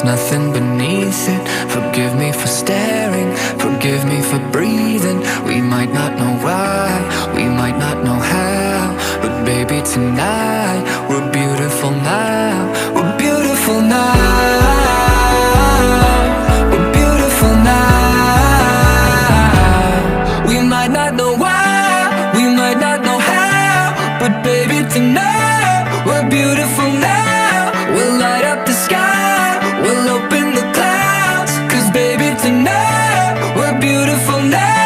there's nothing beneath it. Forgive me for staring, forgive me for breathing. We might not know why, we might not know how, but baby tonight, we're beautiful now. We're beautiful now. We're beautiful now. We might not know why, we might not know how, but baby tonight, we're beautiful now. We'll light up the sky, we'll open the clouds, 'cause baby tonight, we're beautiful now.